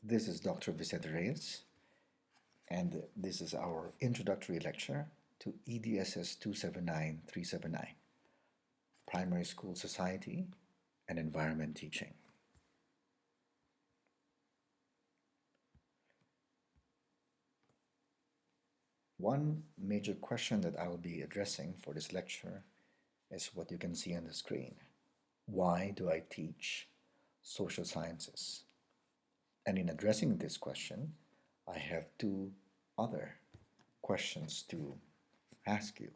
This is Dr. Vicente Reyes, and this is our introductory lecture to EDSS 379, Primary School Society and Environment Teaching. One major question that I will be addressing for this lecture is what you can see on the screen. Why do I teach social sciences? And in addressing this question, I have two other questions to ask you.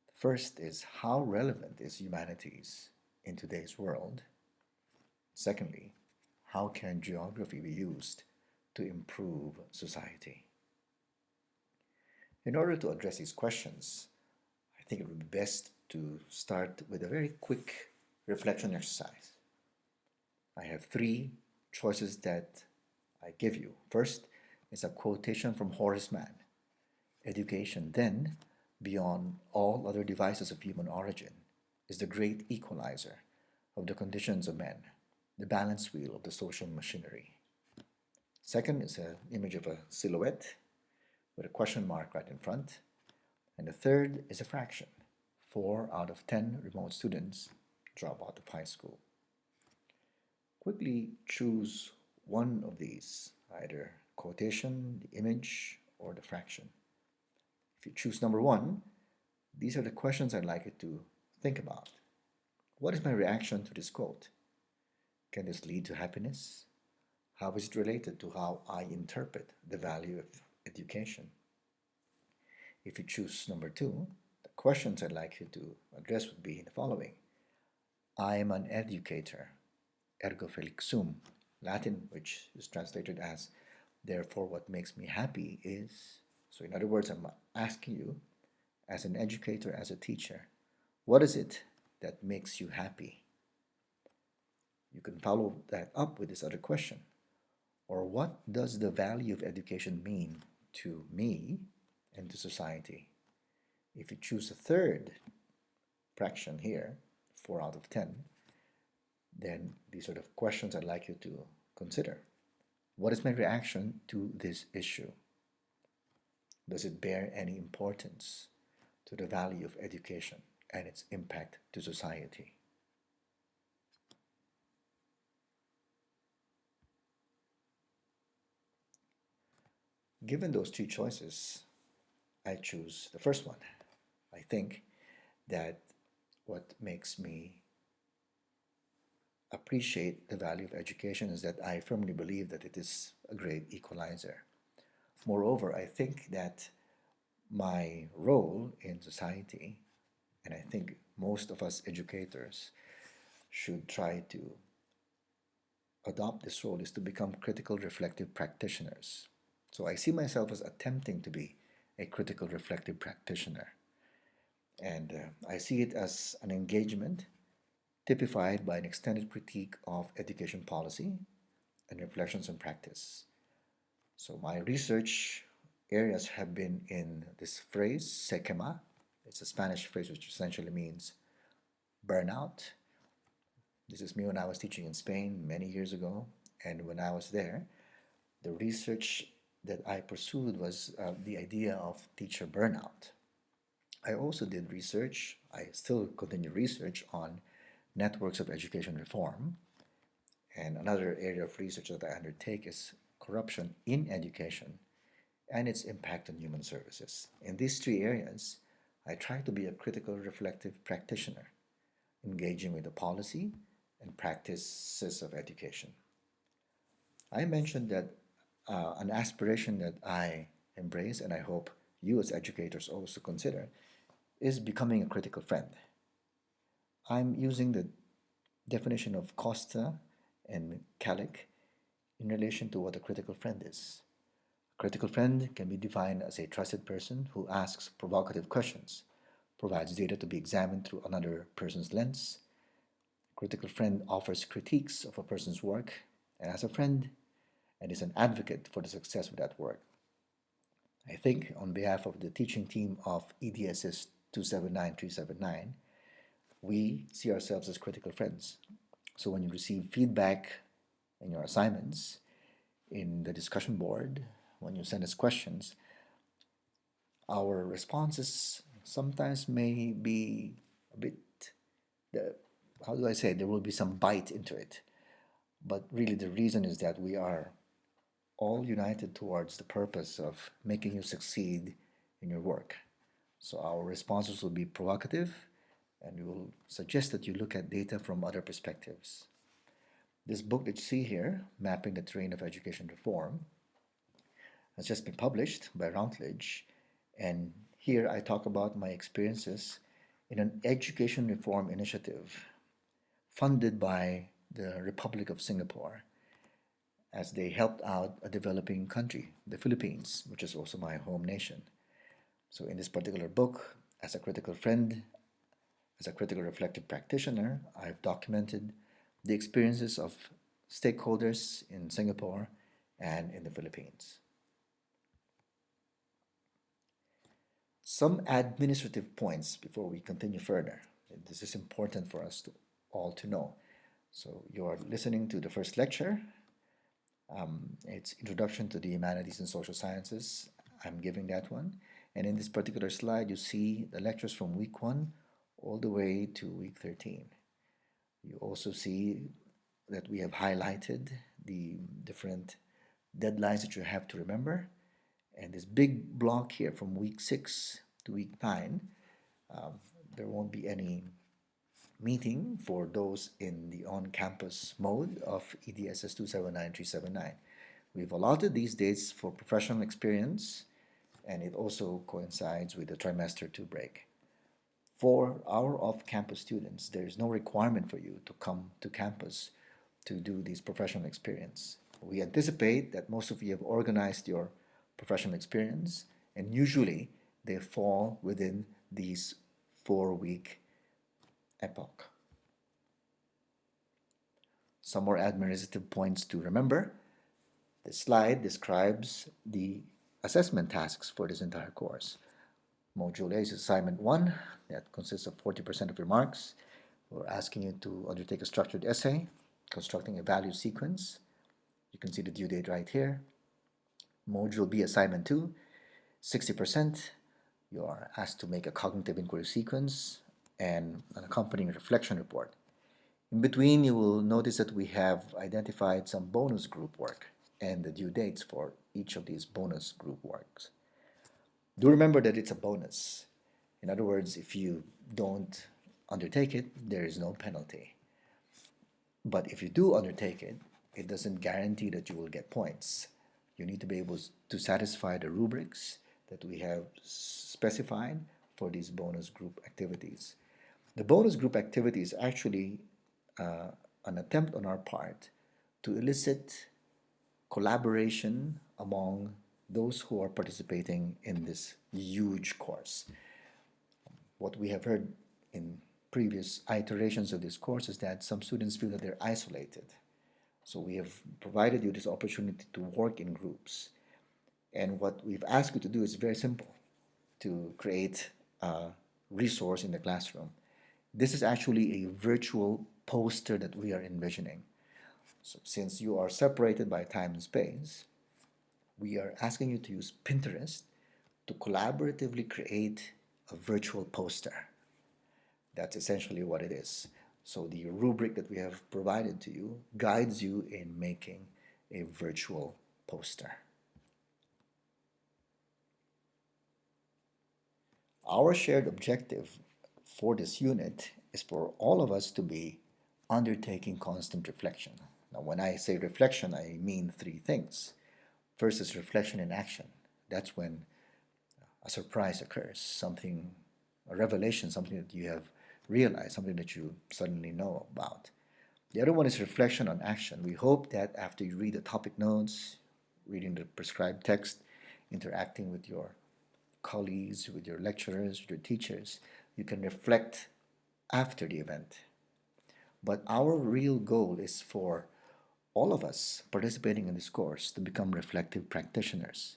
The first is, how relevant is humanities in today's world? Secondly, how can geography be used to improve society? In order to address these questions, I think it would be best to start with a very quick reflection exercise. I have three choices that I give you. First is a quotation from Horace Mann. Education, then, beyond all other devices of human origin, is the great equalizer of the conditions of men, the balance wheel of the social machinery. Second is an image of a silhouette with a question mark right in front. And the third is a fraction. 4 out of 10 remote students drop out of high school. Quickly choose one of these, either quotation, the image, or the fraction. If you choose number one, these are the questions I'd like you to think about. What is my reaction to this quote? Can this lead to happiness? How is it related to how I interpret the value of education? If you choose number two, the questions I'd like you to address would be the following. I am an educator, ergo felix sum, Latin, which is translated as, therefore what makes me happy is. So in other words, I'm asking you, as an educator, as a teacher, what is it that makes you happy? You can follow that up with this other question. Or what does the value of education mean to me and to society? If you choose a third fraction here, 4 out of 10, then these are the questions I'd like you to consider. What is my reaction to this issue? Does it bear any importance to the value of education and its impact to society? Given those two choices, I choose the first one. I think that what makes me appreciate the value of education is that I firmly believe that it is a great equalizer. Moreover, I think that my role in society, and I think most of us educators should try to adopt this role, is to become critical reflective practitioners. So I see myself as attempting to be a critical reflective practitioner. And I see it as an engagement typified by an extended critique of education policy and reflections on practice. So my research areas have been in this phrase, sequema. It's a Spanish phrase which essentially means burnout. This is me when I was teaching in Spain many years ago. And when I was there, the research that I pursued was the idea of teacher burnout. I also did research, I still continue research on networks of education reform. And another area of research that I undertake is corruption in education and its impact on human services. In these three areas, I try to be a critical reflective practitioner, engaging with the policy and practices of education. I mentioned that an aspiration that I embrace, and I hope you as educators also consider, is becoming a critical friend. I'm using the definition of Costa and Kalik in relation to what a critical friend is. A critical friend can be defined as a trusted person who asks provocative questions, provides data to be examined through another person's lens. A critical friend offers critiques of a person's work and as a friend and is an advocate for the success of that work. I think on behalf of the teaching team of EDSS 279 we see ourselves as critical friends. So when you receive feedback in your assignments, in the discussion board, when you send us questions, our responses sometimes may be a bit, the, how do I say, there will be some bite into it. But really, the reason is that we are all united towards the purpose of making you succeed in your work. So our responses will be provocative, and we will suggest that you look at data from other perspectives. This book that you see here, Mapping the Terrain of Education Reform, has just been published by Routledge, and here I talk about my experiences in an education reform initiative funded by the Republic of Singapore as they helped out a developing country, the Philippines, which is also my home nation. So in this particular book, as a critical friend, as a critical reflective practitioner, I've documented the experiences of stakeholders in Singapore and in the Philippines. Some administrative points before we continue further. This is important for us to all to know. So you're listening to the first lecture. It's Introduction to the Humanities and Social Sciences. I'm giving that one. And in this particular slide, you see the lectures from week 1 all the way to week 13. You also see that we have highlighted the different deadlines that you have to remember. And this big block here from week 6 to week 9, there won't be any meeting for those in the on-campus mode of EDSS279 379. We've allotted these dates for professional experience, and it also coincides with the trimester 2 break. For our off-campus students, there is no requirement for you to come to campus to do this professional experience. We anticipate that most of you have organized your professional experience, and usually they fall within these 4-week epoch. Some more administrative points to remember. This slide describes the assessment tasks for this entire course. Module A is assignment 1 that consists of 40% of your marks. We're asking you to undertake a structured essay, constructing a value sequence. You can see the due date right here. Module B, assignment 2, 60%. You are asked to make a cognitive inquiry sequence and an accompanying reflection report. In between, you will notice that we have identified some bonus group work and the due dates for each of these bonus group works. Do remember that it's a bonus. In other words, if you don't undertake it, there is no penalty. But if you do undertake it, it doesn't guarantee that you will get points. You need to be able to satisfy the rubrics that we have specified for these bonus group activities. The bonus group activity is actually an attempt on our part to elicit collaboration among those who are participating in this huge course. What we have heard in previous iterations of this course is that some students feel that they're isolated. So we have provided you this opportunity to work in groups. And what we've asked you to do is very simple, to create a resource in the classroom. This is actually a virtual poster that we are envisioning. So since you are separated by time and space, we are asking you to use Pinterest to collaboratively create a virtual poster. That's essentially what it is. So the rubric that we have provided to you guides you in making a virtual poster. Our shared objective for this unit is for all of us to be undertaking constant reflection. Now, when I say reflection, I mean 3 things. First is reflection in action. That's when a surprise occurs, something, a revelation, something that you have realized, something that you suddenly know about. The other one is reflection on action. We hope that after you read the topic notes, reading the prescribed text, interacting with your colleagues, with your lecturers, with your teachers, you can reflect after the event. But our real goal is for all of us participating in this course to become reflective practitioners.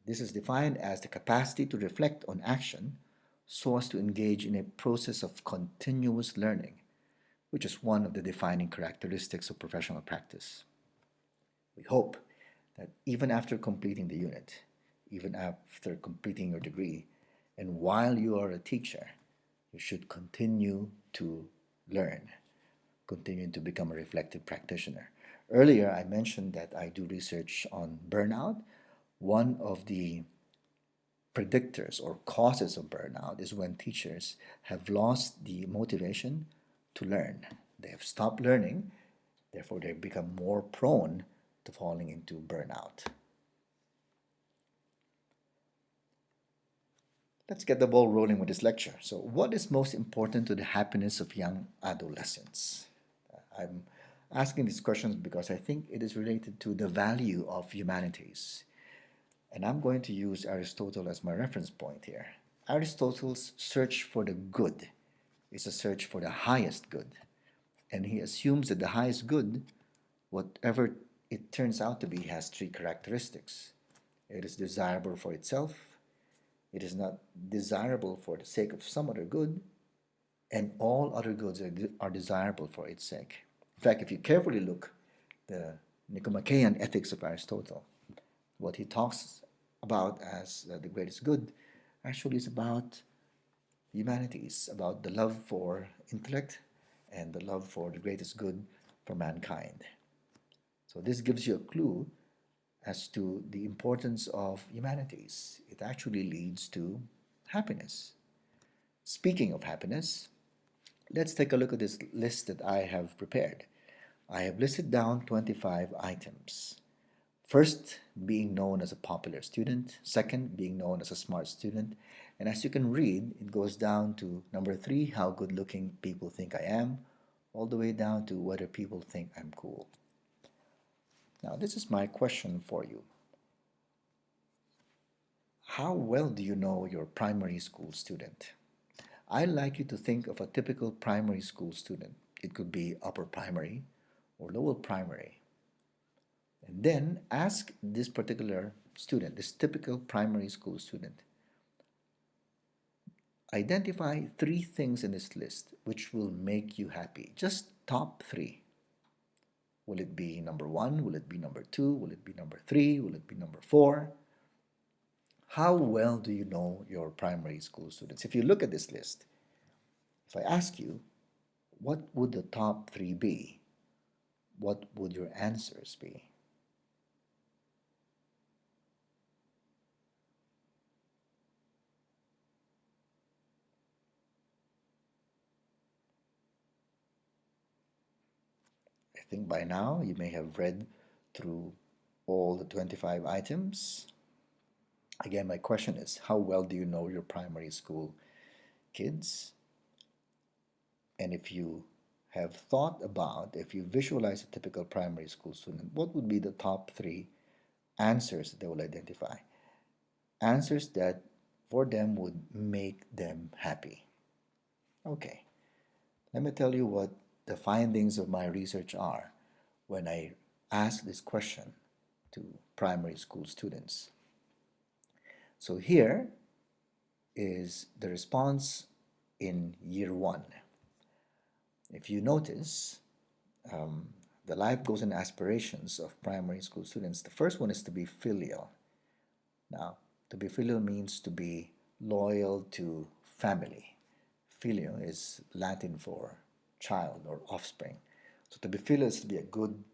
This is defined as the capacity to reflect on action so as to engage in a process of continuous learning, which is one of the defining characteristics of professional practice. We hope that even after completing the unit, even after completing your degree, and while you are a teacher, you should continue to learn, continue to become a reflective practitioner. Earlier, I mentioned that I do research on burnout. One of the predictors or causes of burnout is when teachers have lost the motivation to learn. They have stopped learning, therefore, they become more prone to falling into burnout. Let's get the ball rolling with this lecture. So, what is most important to the happiness of young adolescents? I'm asking these questions because I think it is related to the value of humanities. And I'm going to use Aristotle as my reference point here. Aristotle's search for the good is a search for the highest good. And he assumes that the highest good, whatever it turns out to be, has three characteristics. It is desirable for itself, it is not desirable for the sake of some other good, and all other goods are desirable for its sake. In fact, if you carefully look the Nicomachean Ethics of Aristotle, what he talks about as the greatest good actually is about humanities, about the love for intellect and the love for the greatest good for mankind. So this gives you a clue as to the importance of humanities. It actually leads to happiness. Speaking of happiness, let's take a look at this list that I have prepared. I have listed down 25 items. First, being known as a popular student. Second, being known as a smart student. And as you can read, it goes down to number 3, how good looking people think I am, all the way down to whether people think I'm cool. Now, this is my question for you. How well do you know your primary school student? I'd like you to think of a typical primary school student. It could be upper primary or lower primary. And then ask this particular student, this typical primary school student, identify 3 things in this list which will make you happy. Just top 3. Will it be number 1? Will it be number 2? Will it be number 3? Will it be number 4? How well do you know your primary school students? If you look at this list, if I ask you, what would the top 3 be? What would your answers be? I think by now you may have read through all the 25 items. Again, my question is, how well do you know your primary school kids? And if you have thought about, if you visualize a typical primary school student, what would be the top 3 answers that they will identify? Answers that for them would make them happy. Okay, let me tell you what the findings of my research are when I ask this question to primary school students. So here is the response in year 1. If you notice, the life goals and aspirations of primary school students, the first one is to be filial. Now, to be filial means to be loyal to family. Filial is Latin for child or offspring. So to be filial is to be a good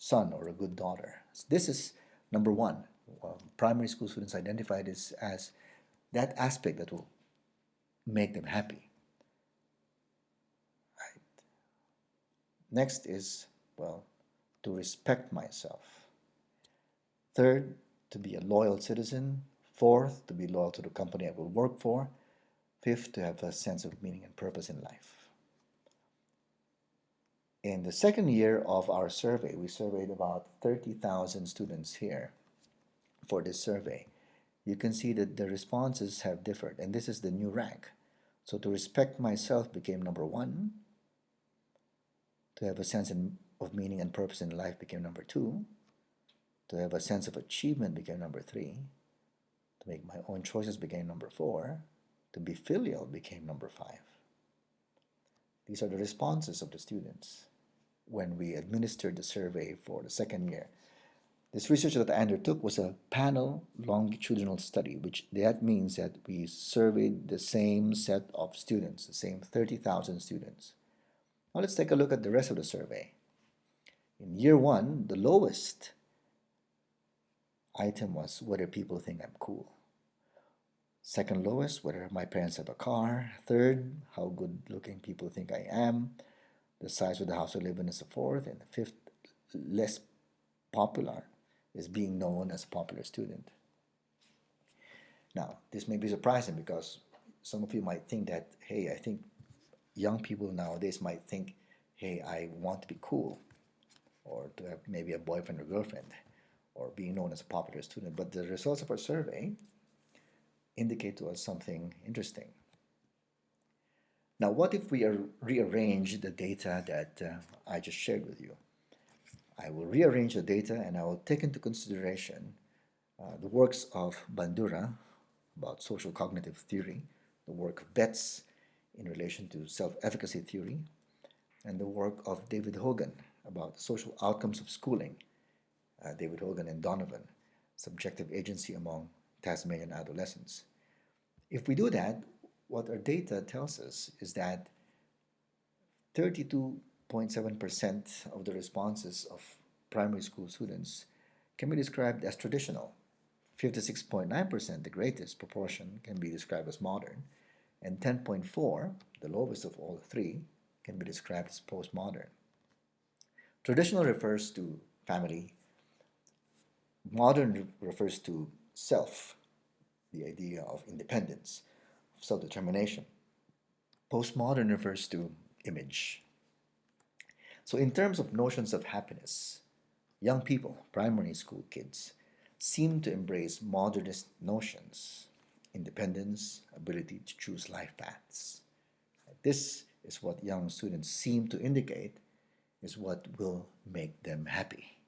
son or a good daughter. So this is number 1. Primary school students identify this as that aspect that will make them happy. Right. Next is, well, to respect myself. Third, to be a loyal citizen. Fourth, to be loyal to the company I will work for. Fifth, to have a sense of meaning and purpose in life. In the second year of our survey, we surveyed about 30,000 students here for this survey. You can see that the responses have differed, and this is the new rank. So to respect myself became number 1. To have a sense of meaning and purpose in life became number 2. To have a sense of achievement became number 3. To make my own choices became number 4. To be filial became number 5. These are the responses of the students when we administered the survey for the second year. This research that I undertook was a panel longitudinal study, which that means that we surveyed the same set of students, the same 30,000 students. Now let's take a look at the rest of the survey. In year one, the lowest item was whether people think I'm cool. Second lowest, whether my parents have a car. Third, how good looking people think I am. The size of the house I live in is the fourth. And the fifth, less popular, is being known as a popular student. Now, this may be surprising because some of you might think that, hey, I think young people nowadays might think, hey, I want to be cool, or to have maybe a boyfriend or girlfriend, or being known as a popular student. But the results of our survey indicate to us something interesting. Now, what if we rearrange the data that I just shared with you? I will rearrange the data and I will take into consideration the works of Bandura about social cognitive theory, the work of Betts in relation to self-efficacy theory, and the work of David Hogan about social outcomes of schooling, David Hogan and Donovan, subjective agency among Tasmanian adolescents. If we do that, what our data tells us is that 32.7% of the responses of primary school students can be described as traditional. 56.9%, the greatest proportion, can be described as modern, and 10.4%, the lowest of all three, can be described as postmodern. Traditional refers to family. Modern refers to self, the idea of independence, of self-determination. Postmodern refers to image. So in terms of notions of happiness, young people, primary school kids, seem to embrace modernist notions, independence, ability to choose life paths. This is what young students seem to indicate is what will make them happy.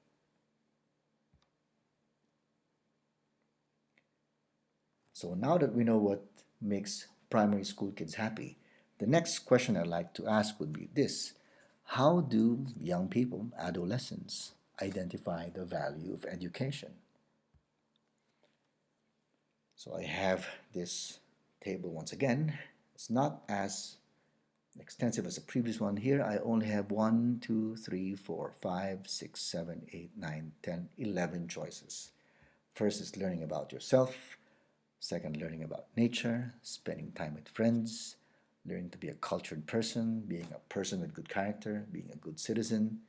So now that we know what makes primary school kids happy, the next question I'd like to ask would be this: how do young people, adolescents, identify the value of education? So I have this table once again. It's not as extensive as the previous one. Here I only have 1, 2, 3, 4, 5, 6, 7, 8, 9, 10, 11 choices. First is learning about yourself. Second, learning about nature, spending time with friends, learning to be a cultured person, being a person with good character, being a good citizen,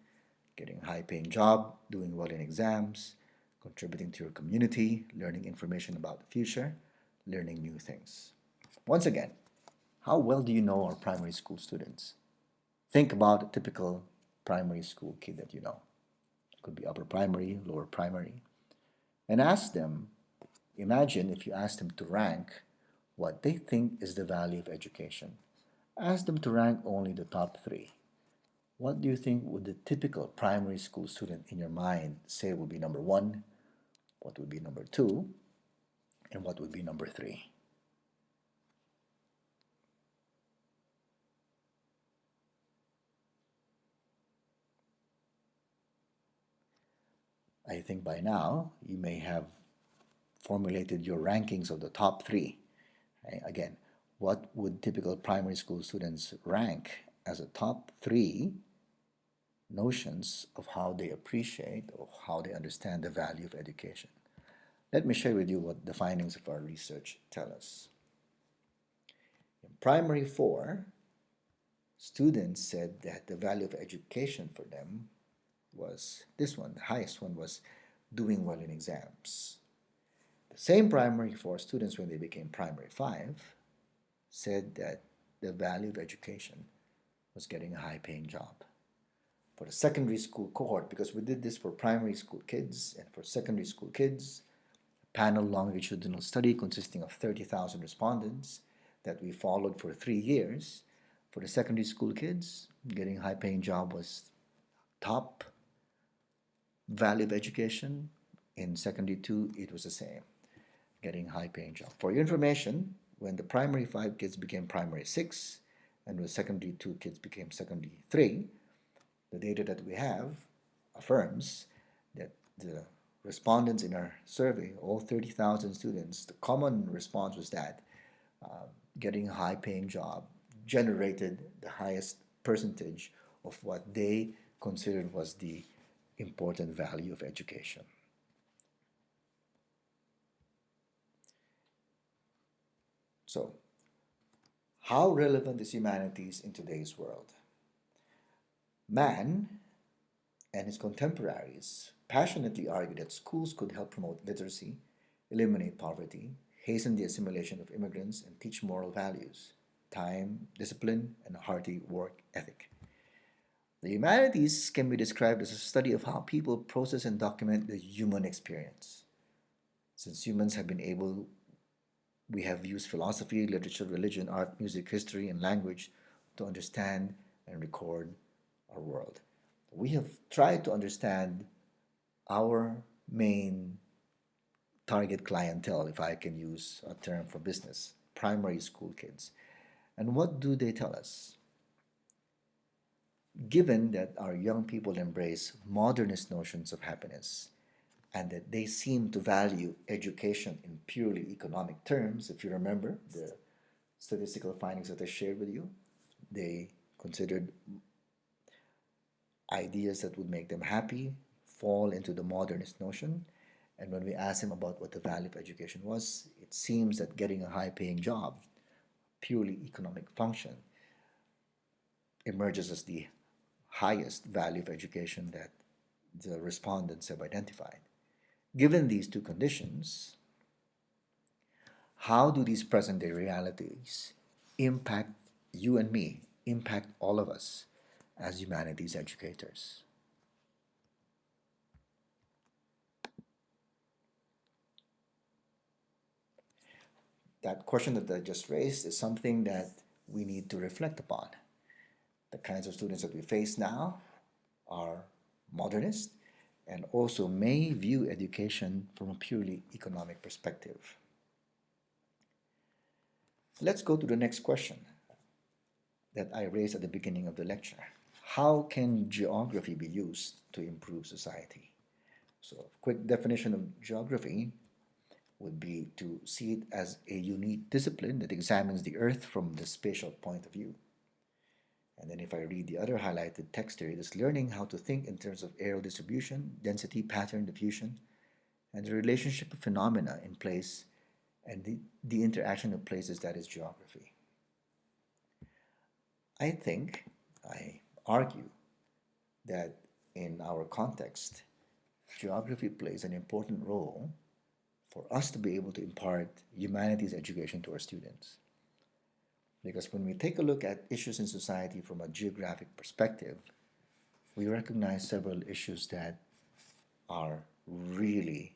getting a high-paying job, doing well in exams, contributing to your community, learning information about the future, learning new things. Once again, how well do you know our primary school students? Think about a typical primary school kid that you know. It could be upper primary, lower primary. And ask them, imagine if you asked them to rank what they think is the value of education. Ask them to rank only the top three. What do you think would the typical primary school student in your mind say would be number one, what would be number two, and what would be number three? I think by now you may have formulated your rankings of the top three. Okay? Again, what would typical primary school students rank as a top three notions of how they appreciate or how they understand the value of education? Let me share with you what the findings of our research tell us. In primary 4, students said that the value of education for them was this one. The highest one was doing well in exams. The same primary 4 students, when they became primary 5, said that the value of education was getting a high-paying job. For the secondary school cohort, because we did this for primary school kids and for secondary school kids, a panel longitudinal study consisting of 30,000 respondents that we followed for 3 years. For the secondary school kids, getting a high-paying job was top value of education. In secondary 2, it was the same, getting a high-paying job. For your information, when the primary 5 kids became primary 6, and when secondary 2 kids became secondary 3, the data that we have affirms that the respondents in our survey, all 30,000 students, the common response was that getting a high paying job generated the highest percentage of what they considered was the important value of education. So, how relevant is humanities in today's world? Man and his contemporaries passionately argued that schools could help promote literacy, eliminate poverty, hasten the assimilation of immigrants, and teach moral values, time, discipline, and a hearty work ethic. The humanities can be described as a study of how people process and document the human experience. Since humans have been able, we have used philosophy, literature, religion, art, music, history, and language to understand and record our world. We have tried to understand our main target clientele, if I can use a term for business, primary school kids. And what do they tell us? Given that our young people embrace modernist notions of happiness and that they seem to value education in purely economic terms, if you remember the statistical findings that I shared with you, they considered ideas that would make them happy fall into the modernist notion. And when we asked him about what the value of education was, it seems that getting a high paying job, purely economic function, emerges as the highest value of education that the respondents have identified. Given these two conditions, how do these present day realities impact you and me, impact all of us as humanities educators? That question that I just raised is something that we need to reflect upon. The kinds of students that we face now are modernist and also may view education from a purely economic perspective. Let's go to the next question that I raised at the beginning of the lecture. How can geography be used to improve society? So, a quick definition of geography would be to see it as a unique discipline that examines the earth from the spatial point of view. And then if I read the other highlighted text here, it is learning how to think in terms of areal distribution, density, pattern, diffusion, and the relationship of phenomena in place and the interaction of places, that is geography. I argue that in our context, geography plays an important role for us to be able to impart humanities education to our students. Because when we take a look at issues in society from a geographic perspective, we recognize several issues that are really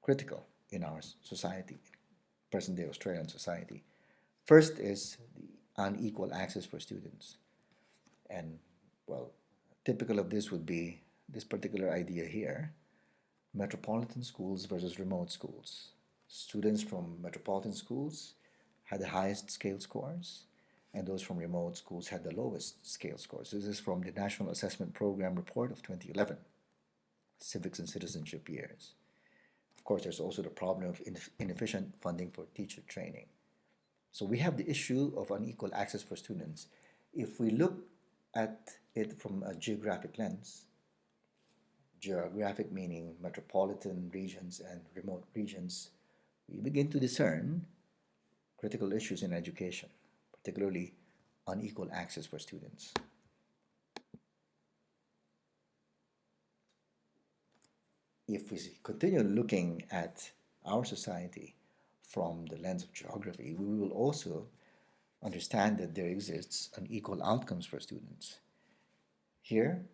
critical in our society, present day Australian society. First is the unequal access for students. And, well, typical of this would be this particular idea here: metropolitan schools versus remote schools. Students from metropolitan schools had the highest scale scores, and those from remote schools had the lowest scale scores. This is from the National Assessment Program report of 2011, Civics and Citizenship Years. Of course, there's also the problem of inefficient funding for teacher training. So we have the issue of unequal access for students. If we look at it from a geographic lens, geographic meaning metropolitan regions and remote regions, we begin to discern critical issues in education, particularly unequal access for students. If we continue looking at our society from the lens of geography, we will also understand that there exists unequal outcomes for students. Here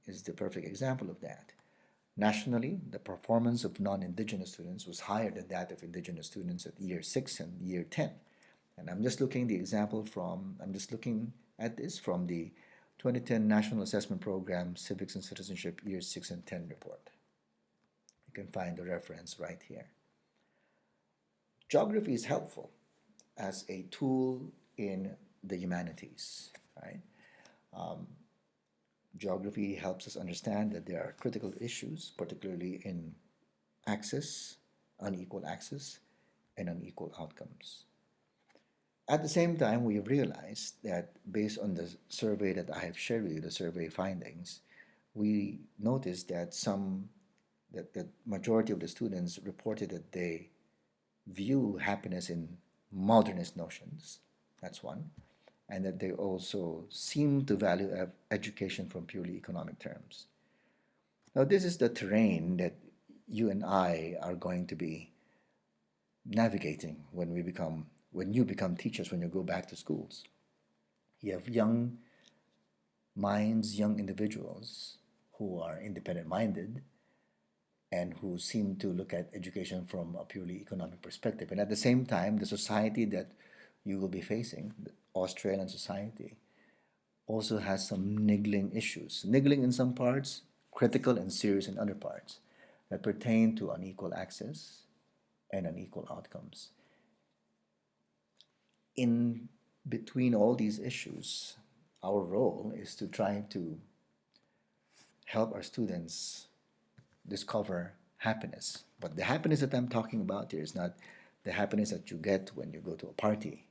is the perfect example of that. Nationally, the performance of non-Indigenous students was higher than that of Indigenous students at year 6 and year 10. And I'm just looking at this from the 2010 National Assessment Program Civics and Citizenship Year 6 and 10 report. You can find the reference right here. Geography is helpful as a tool in the humanities, right? Geography helps us understand that there are critical issues, particularly in access, unequal access, and unequal outcomes. At the same time, we realized that based on the survey that I have shared with you, the survey findings, we noticed that the majority of the students reported that they view happiness in modernist notions. That's one. And that they also seem to value education from purely economic terms. Now, this is the terrain that you and I are going to be navigating when you become teachers, when you go back to schools. You have young minds, young individuals who are independent minded and who seem to look at education from a purely economic perspective. And at the same time, the society that you will be facing, the Australian society, also has some niggling issues. Niggling in some parts, critical and serious in other parts, that pertain to unequal access and unequal outcomes. In between all these issues, our role is to try to help our students discover happiness. But the happiness that I'm talking about here is not the happiness that you get when you go to a party.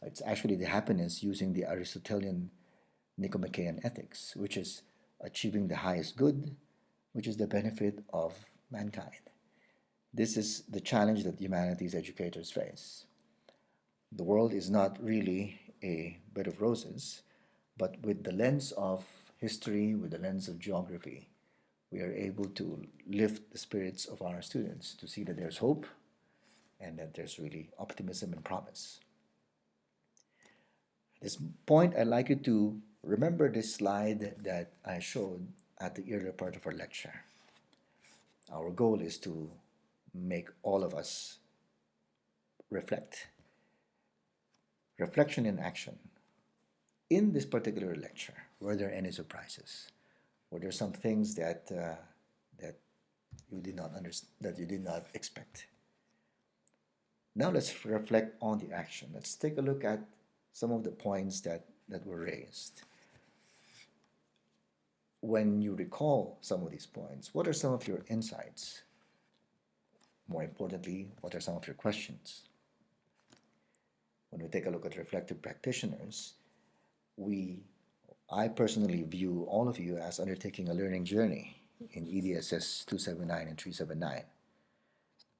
It's actually the happiness using the Aristotelian Nicomachean ethics, which is achieving the highest good, which is the benefit of mankind. This is the challenge that humanities educators face. The world is not really a bed of roses, but with the lens of history, with the lens of geography, we are able to lift the spirits of our students to see that there's hope and that there's really optimism and promise. At this point, I'd like you to remember this slide that I showed at the earlier part of our lecture. Our goal is to make all of us reflect. Reflection in action. In this particular lecture, were there any surprises? Were there some things that you did not understand, that you did not expect? Now let's reflect on the action. Let's take a look at some of the points that were raised. When you recall some of these points, what are some of your insights? More importantly, what are some of your questions? When we take a look at reflective practitioners, I personally view all of you as undertaking a learning journey in EDSS279 and 379.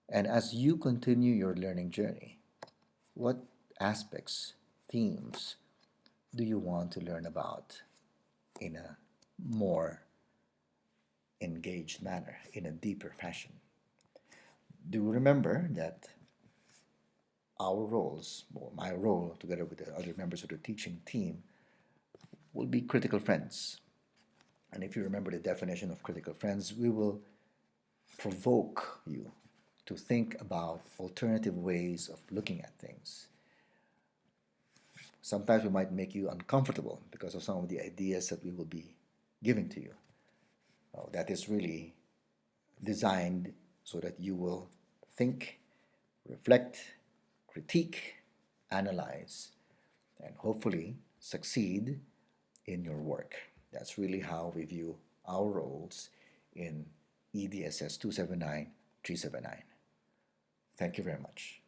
And as you continue your learning journey, what aspects, themes do you want to learn about in a more engaged manner, in a deeper fashion? Do remember that our roles, or my role together with the other members of the teaching team, will be critical friends. And if you remember the definition of critical friends, we will provoke you to think about alternative ways of looking at things. Sometimes we might make you uncomfortable because of some of the ideas that we will be giving to you. That is really designed so that you will think, reflect, critique, analyze, and hopefully succeed in your work. That's really how we view our roles in EDSS 279 379. Thank you very much.